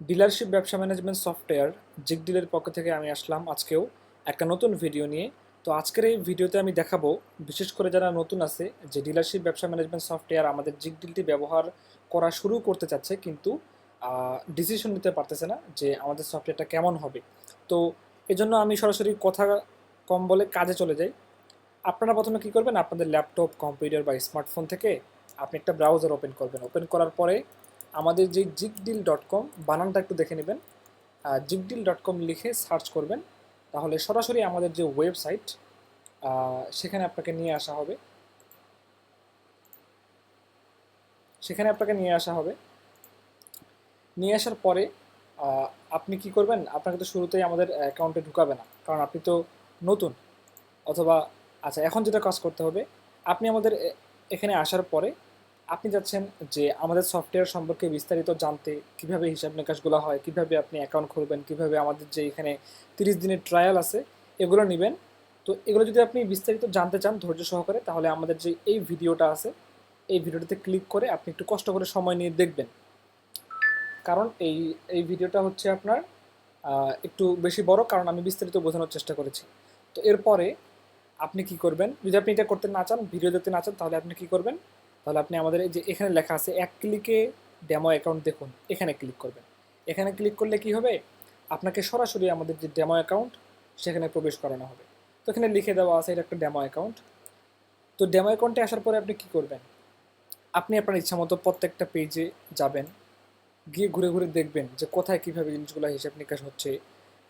Dealership ব্যবসা management software জিগডিলের পক্ষ থেকে আমি আসলাম আজকেও একটা নতুন ভিডিও নিয়ে। তো আজকের এই ভিডিওতে আমি দেখাবো, বিশেষ করে যারা নতুন আছে, যে ডিলারশিপ ব্যবসা ম্যানেজমেন্ট সফটওয়্যার আমাদের জিগডিলটি ব্যবহার করা শুরু করতে চাচ্ছে, কিন্তু ডিসিশন নিতে পারতেছে না যে আমাদের সফটওয়্যারটা কেমন হবে। তো এজন্য আমি সরাসরি কথা কম বলে কাজে চলে যাই। আপনারা প্রথমে কী করবেন, আপনাদের ল্যাপটপ, কম্পিউটার বা স্মার্টফোন থেকে আপনি একটা ব্রাউজার ওপেন করবেন। ওপেন করার পরে আমাদের যে জিগডিল.com বানানটা একটু দেখে নেবেন, জিগডিল.com লিখে সার্চ করবেন, তাহলে সরাসরি আমাদের যে ওয়েবসাইট সেখানে আপনাকে নিয়ে আসা হবে। নিয়ে আসার পরে আপনি কি করবেন, আপনাকে তো শুরুতেই আমাদের অ্যাকাউন্টে ঢুকাবে না, কারণ আপনি তো নতুন। অথবা আচ্ছা, এখন যেটা কাজ করতে হবে, আপনি আমাদের এখানে আসার পরে আপনি যাচ্ছেন যে আমাদের সফটওয়্যার সম্পর্কে বিস্তারিত জানতে, কিভাবে হিসাব নিকাশগুলো হয়, কিভাবে আপনি অ্যাকাউন্ট খুলবেন, কিভাবে আমাদের যে এখানে 30 দিনের ট্রায়াল আছে এগুলো নেবেন। তো এগুলো যদি আপনি বিস্তারিত জানতে চান ধৈর্য সহকারে, তাহলে আমাদের যে এই ভিডিওটা আছে এই ভিডিওটাতে ক্লিক করে আপনি একটু কষ্ট করে সময় নিয়ে দেখবেন। কারণ এই এই ভিডিওটা হচ্ছে আপনার একটু বেশি বড়, কারণ আমি বিস্তারিত বোঝানোর চেষ্টা করেছি। তো এরপরে আপনি কি করবেন, যদি আপনি এটা করতে না চান, ভিডিও দেখতে না চান, তাহলে আপনি কি করবেন, তাহলে আপনি আমাদের এই যে এখানে লেখা আছে এক ক্লিকে ডেমো অ্যাকাউন্ট দেখুন, এখানে ক্লিক করবেন। এখানে ক্লিক করলে কি হবে, আপনাকে সরাসরি আমাদের যে ডেমো অ্যাকাউন্ট সেখানে প্রবেশ করানো হবে। তো এখানে লিখে দেওয়া আছে এটা একটা ডেমো অ্যাকাউন্ট। তো ডেমো অ্যাকাউন্টে আসার পরে আপনি কি করবেন, আপনি আপনার ইচ্ছা মতো প্রত্যেকটা পেজে যাবেন, গিয়ে ঘুরে ঘুরে দেখবেন যে কোথায় কীভাবে জিনিসগুলো হিসাব নিকাশ হচ্ছে।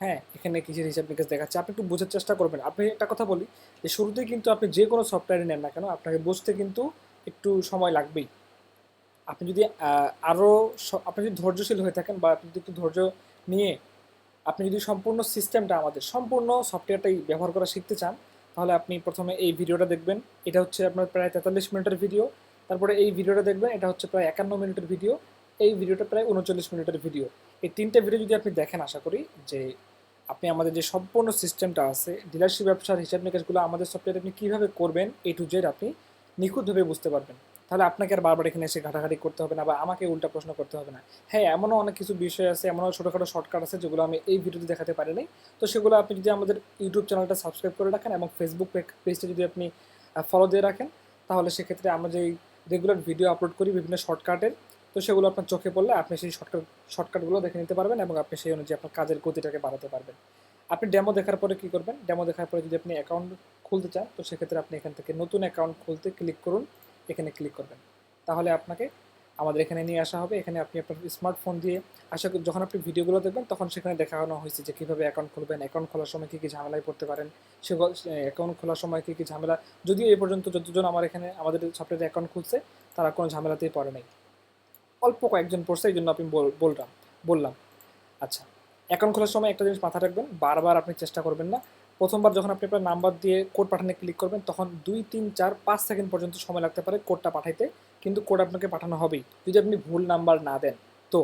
হ্যাঁ, এখানে কিসের হিসাব নিকাশ দেখাচ্ছে, আপনি একটু বোঝার চেষ্টা করবেন। আপনি একটা কথা বলি, যে শুরুতেই কিন্তু আপনি যে কোনো সফটওয়্যারই নেন না কেন, আপনাকে বুঝতে কিন্তু একটু সময় লাগবেই। আপনি যদি আরও আপনি যদি ধৈর্যশীল হয়ে থাকেন, বা আপনি যদি একটু ধৈর্য নিয়ে আপনি যদি সম্পূর্ণ সিস্টেমটা, আমাদের সম্পূর্ণ সফটওয়্যারটাই ব্যবহার করা শিখতে চান, তাহলে আপনি প্রথমে এই ভিডিওটা দেখবেন। এটা হচ্ছে আপনার প্রায় 43 মিনিটের ভিডিও। তারপরে এই ভিডিওটা দেখবেন, এটা হচ্ছে প্রায় 51 মিনিটের ভিডিও। এই ভিডিওটা প্রায় 39 মিনিটের ভিডিও। এই তিনটে ভিডিও যদি আপনি দেখেন, আশা করি যে আপনি আমাদের যে সম্পূর্ণ সিস্টেমটা আছে ডিলারশিপ ব্যবসার হিসাব নিকাশগুলো আমাদের সফটওয়্যারে আপনি কীভাবে করবেন, এ টু জেড আপনি নিখুঁতভাবে বুঝতে পারবেন। তাহলে আপনাকে আর বারবার এখানে এসে ঘাটাঘাটি করতে হবে না, বা আমাকে উল্টা প্রশ্ন করতে হবে না। হ্যাঁ, এমনও অনেক কিছু বিষয় আছে, এমনও ছোটোখাটো শর্টকাট আছে যেগুলো আমি এই ভিডিওতে দেখাতে পারি নাই। তো সেগুলো আপনি যদি আমাদের ইউটিউব চ্যানেলটা সাবস্ক্রাইব করে রাখেন এবং ফেসবুক পেজটা যদি আপনি ফলো দিয়ে রাখেন, তাহলে সেক্ষেত্রে আমরা যেই রেগুলার ভিডিও আপলোড করি বিভিন্ন শর্টকাটের, তো সেগুলো আপনার চোখে পড়লে আপনি সেই শর্টকাটগুলো দেখে নিতে পারবেন, এবং আপনি সেই অনুযায়ী আপনার কাজের গতিটাকে বাড়াতে পারবেন। আপনি ডেমো দেখার পরে কী করবেন, ডেমো দেখার পরে যদি আপনি অ্যাকাউন্ট খুলতে চান, তো সেক্ষেত্রে আপনি এখান থেকে নতুন অ্যাকাউন্ট খুলতে ক্লিক করুন, এখানে ক্লিক করবেন। তাহলে আপনাকে আমাদের এখানে নিয়ে আসা হবে। এখানে আপনি আপনার স্মার্টফোন দিয়ে আশা করি যখন আপনি ভিডিওগুলো দেখবেন, তখন সেখানে দেখানো হয়েছে যে কীভাবে অ্যাকাউন্ট খুলবেন, অ্যাকাউন্ট খোলার সময় কী কী ঝামেলায় পড়তে পারেন, সেগুলো অ্যাকাউন্ট খোলার সময় কী কী ঝামেলা। যদিও এই পর্যন্ত যতজন আমার এখানে আমাদের সফটওয়্যারে অ্যাকাউন্ট খুলছে, তারা কোনো ঝামেলাতেই পড়ে নাই, অল্প কয়েকজন পড়ছে, এই জন্য আপনি বললাম। আচ্ছা, অ্যাকাউন্ট খোলার সময় একটা জিনিস মাথায় রাখবেন, বারবার আপনি চেষ্টা করবেন না। প্রথমবার যখন আপনি আপনার নাম্বার দিয়ে কোড পাঠানে ক্লিক করবেন, তখন 2, 3, 4, 5 সেকেন্ড পর্যন্ত সময় লাগতে পারে কোডটা পাঠাইতে, কিন্তু কোড আপনাকে পাঠানো হবেই যদি আপনি ভুল নাম্বার না দেন। তো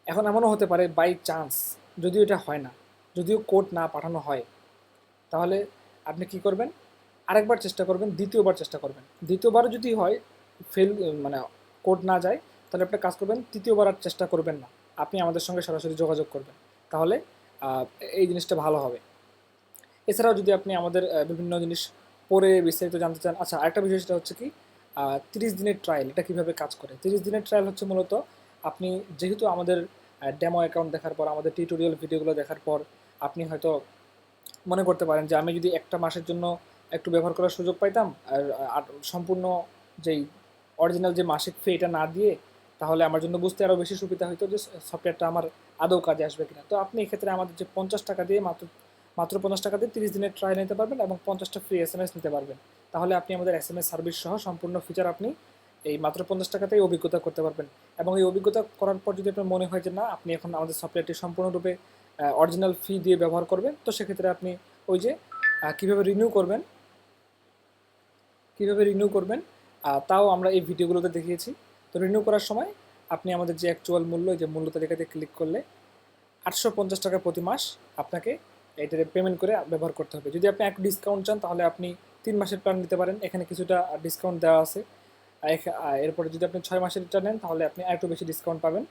এখন এমনও হতে পারে বাই চান্স, যদিও এটা হয় না, যদিও কোড না পাঠানো হয়, তাহলে আপনি কি করবেন, আরেকবার চেষ্টা করবেন, দ্বিতীয়বার চেষ্টা করবেন। দ্বিতীয়বারও যদি হয় ফেল, মানে কোড না যায়, তাহলে আপনি কাজ করবেন, তৃতীয়বার আর চেষ্টা করবেন না, আপনি আমাদের সঙ্গে সরাসরি যোগাযোগ করবেন। তাহলে এই জিনিসটা ভালো হবে। এছাড়াও যদি আপনি আমাদের বিভিন্ন জিনিস পড়ে বিস্তারিত জানতে চান, আচ্ছা আরেকটা বিষয়, সেটা হচ্ছে কি 30 দিনের ট্রায়াল, এটা কীভাবে কাজ করে। 30 দিনের ট্রায়াল হচ্ছে মূলত আপনি যেহেতু আমাদের ডেমো অ্যাকাউন্ট দেখার পর, আমাদের টিউটোরিয়াল ভিডিওগুলো দেখার পর আপনি হয়তো মনে করতে পারেন যে আমি যদি একটা মাসের জন্য একটু ব্যবহার করার সুযোগ পাইতাম, আর সম্পূর্ণ যেই অরিজিনাল যে মাসিক ফি এটা না দিয়ে, তাহলে আমার জন্য বুঝতে আরও বেশি সুবিধা হতো যে সফটওয়্যারটা আমার আদৌ কাজে আসবে কিনা। তো আপনি এক্ষেত্রে আমাদের যে 50 টাকা দিয়ে মাত্র মাত্র 50 টাকা দিয়ে 30 দিনের ট্রায়াল নিতে পারবেন, এবং 50টা ফ্রি SMS নিতে পারবেন। তাহলে আপনি আমাদের SMS সার্ভিস সহ সম্পূর্ণ ফিচার আপনি এই মাত্র 50 টাকাতেই অভিজ্ঞতা করতে পারবেন। এবং এই অভিজ্ঞতা করার পর যদি আপনার মনে হয় যে না, আপনি এখন আমাদের সফটওয়্যারটি সম্পূর্ণরূপে অরিজিনাল ফি দিয়ে ব্যবহার করবেন, তো সেক্ষেত্রে আপনি ওই যে কীভাবে রিনিউ করবেন তাও আমরা এই ভিডিওগুলোতে দেখিয়েছি। তো রিনিউ করার সময় আপনি আমাদের যে অ্যাকচুয়াল মূল্য, যে মূল্য তালিকাতে ক্লিক করলে 850 টাকা প্রতি মাস আপনাকে এটাতে পেমেন্ট করে ব্যবহার করতে হবে। যদি আপনি একটু ডিসকাউন্ট চান, তাহলে আপনি 3 মাসের প্ল্যান নিতে পারেন, এখানে কিছুটা ডিসকাউন্ট দেওয়া আছে। এরপরে যদি আপনি 6 মাসের নেন, তাহলে আপনি আরেকটু বেশি ডিসকাউন্ট পাবেন।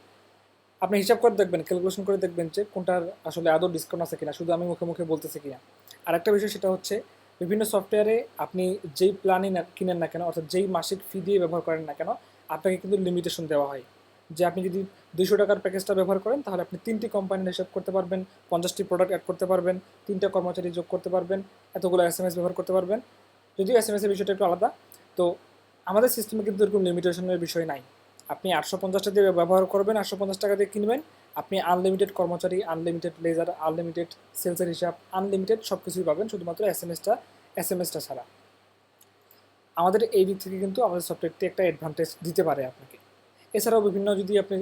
আপনি হিসাব করে দেখবেন, ক্যালকুলেশন করে দেখবেন যে কোনটার আসলে আদৌ ডিসকাউন্ট আছে কিনা, শুধু আমি মুখে মুখে বলতেছি কিনা। আর একটা বিষয় সেটা হচ্ছে বিভিন্ন সফটওয়্যারে আপনি যেই প্ল্যানই না কিনেন না কেন, অর্থাৎ যেই মাসিক ফি দিয়ে ব্যবহার করেন না কেন, আপনাকে কিন্তু লিমিটেশন দেওয়া হয় যে আপনি যদি 200 টাকার প্যাকেজটা ব্যবহার করেন তাহলে আপনি 3টি কোম্পানির হিসাব করতে পারবেন, 50টি প্রোডাক্ট অ্যাড করতে পারবেন, 3টা কর্মচারী যোগ করতে পারবেন, এতগুলো SMS ব্যবহার করতে পারবেন। যদিও SMS এর বিষয়টা একটু আলাদা। তো আমাদের সিস্টেমে কিন্তু এরকম লিমিটেশনের বিষয় নাই। আপনি 850 দিয়ে ব্যবহার করবেন, 850 টাকা দিয়ে কিনবেন, আপনি আনলিমিটেড কর্মচারী, আনলিমিটেড লেজার, আনলিমিটেড সেলসের হিসাব, আনলিমিটেড সব কিছুই পাবেন, শুধুমাত্র এস এম এসটা ছাড়া। আমাদের এই দিক থেকে কিন্তু আমাদের সফটওয়্যারটি একটা অ্যাডভান্টেজ দিতে পারে আপনাকে। এছাড়াও বিভিন্ন যদি আপনি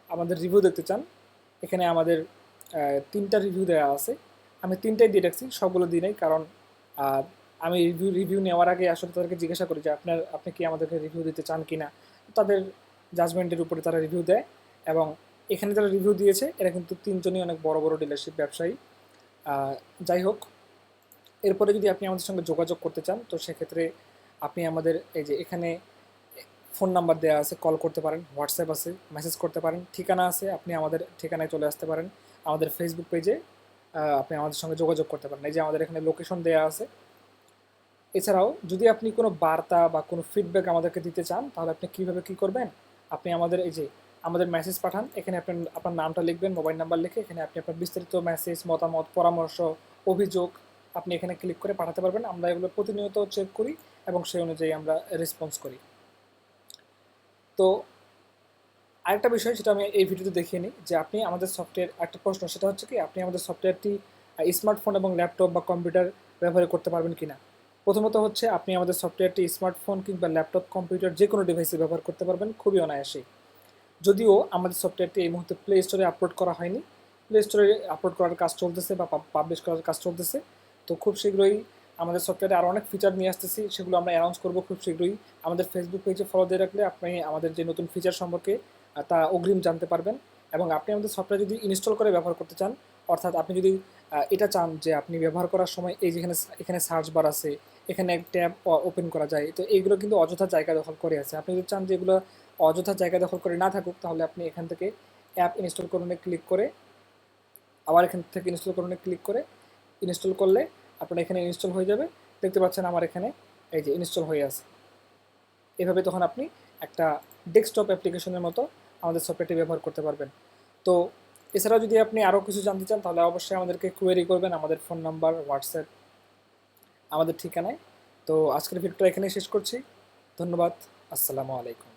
আমাদের রিভিউ দেখতে চান, এখানে আমাদের 3টা রিভিউ দেওয়া আছে। আমি 3টাই দিয়ে রাখছি, সবগুলো দিই নাই, কারণ আমি রিভিউ নেওয়ার আগে আসলে তাদেরকে জিজ্ঞাসা করি যে আপনি কি আমাদেরকে রিভিউ দিতে চান কি না। তাদের জাজমেন্টের উপরে তারা রিভিউ দেয়। এবং এখানে যারা রিভিউ দিয়েছে এরা কিন্তু 3জনই অনেক বড় বড় ডিলারশিপ ব্যবসায়ী। যাই হোক, এরপরে যদি আপনি আমাদের সঙ্গে যোগাযোগ করতে চান তো সেক্ষেত্রে আপনি আমাদের এই যে এখানে ফোন নাম্বার দেওয়া আছে, কল করতে পারেন, হোয়াটসঅ্যাপ আছে, মেসেজ করতে পারেন, ঠিকানা আছে, আপনি আমাদের ঠিকানায় চলে আসতে পারেন, আমাদের ফেসবুক পেজে আপনি আমাদের সঙ্গে যোগাযোগ করতে পারেন, এই যে আমাদের এখানে লোকেশন দেওয়া আছে। এছাড়াও যদি আপনি কোনো বার্তা বা কোনো ফিডব্যাক আমাদেরকে দিতে চান তাহলে আপনি কীভাবে কী করবেন, আপনি আমাদের এই যে আমাদের মেসেজ পাঠান, এখানে আপনি আপনার নামটা লিখবেন, মোবাইল নাম্বার লিখে এখানে আপনি আপনার বিস্তারিত মেসেজ, মতামত, পরামর্শ, অভিযোগ আপনি এখানে ক্লিক করে পাঠাতে পারবেন। আমরা এগুলো প্রতিনিয়ত চেক করি এবং সেই অনুযায়ী আমরা রেসপন্স করি। তো আরেকটা বিষয় সেটা আমি এই ভিডিওতে দেখিয়ে নিই যে আপনি আমাদের সফটওয়্যার, একটা প্রশ্ন সেটা হচ্ছে কি আপনি আমাদের সফটওয়্যারটি স্মার্টফোন এবং ল্যাপটপ বা কম্পিউটার ব্যবহার করতে পারবেন কি না। প্রথমত হচ্ছে আপনি আমাদের সফটওয়্যারটি স্মার্টফোন কিংবা ল্যাপটপ, কম্পিউটার যে কোনো ডিভাইসে ব্যবহার করতে পারবেন খুবই অনায়াসেই। যদিও আমাদের সফটওয়্যারটি এই মুহূর্তে প্লে স্টোরে আপলোড করা হয়নি, প্লে স্টোরে আপলোড করার কাজ চলতেছে বা পাবলিশ করার কাজ চলতেছে। তো খুব শীঘ্রই আমাদের সফটওয়্যারে আরও অনেক ফিচার নিয়ে আসতেছি, সেগুলো আমরা অ্যানাউন্স করবো খুব শীঘ্রই। আমাদের ফেসবুক পেজে ফলো দিয়ে রাখলে আপনি আমাদের যে নতুন ফিচার সম্পর্কে তা অগ্রিম জানতে পারবেন। এবং আপনি আমাদের সফটওয়্যার যদি ইনস্টল করে ব্যবহার করতে চান, অর্থাৎ আপনি যদি এটা চান যে আপনি ব্যবহার করার সময় এই যেখানে এখানে সার্চ বার আছে, এখানে এক ট্যাব ওপেন করা যায়, তো এইগুলো কিন্তু অযথা জায়গা দখল করে আছে। আপনি যদি চান যে এগুলো অযথা জায়গা দখল করে না থাকুক তাহলে আপনি এখান থেকে অ্যাপ ইনস্টল করুনে ক্লিক করে আবার এখান থেকে ইনস্টল করুনে ক্লিক করে ইনস্টল করলে আপনার এখানে ইনস্টল হয়ে যাবে। দেখতে পাচ্ছেন আমার এখানে এই যে ইনস্টল হয়ে আছে। এভাবে তখন আপনি একটা ডেস্কটপ অ্যাপ্লিকেশনের মতো আমাদের সফটওয়্যারটি ব্যবহার করতে পারবেন। তো এছাড়াও যদি আপনি আরও কিছু জানতে চান তাহলে অবশ্যই আমাদেরকে কোয়েরি করবেন আমাদের ফোন নাম্বার, হোয়াটসঅ্যাপ, আমাদের ঠিকানায়। তো আজকের ভিডিওটা এখানেই শেষ করছি। ধন্যবাদ। আসসালামু আলাইকুম।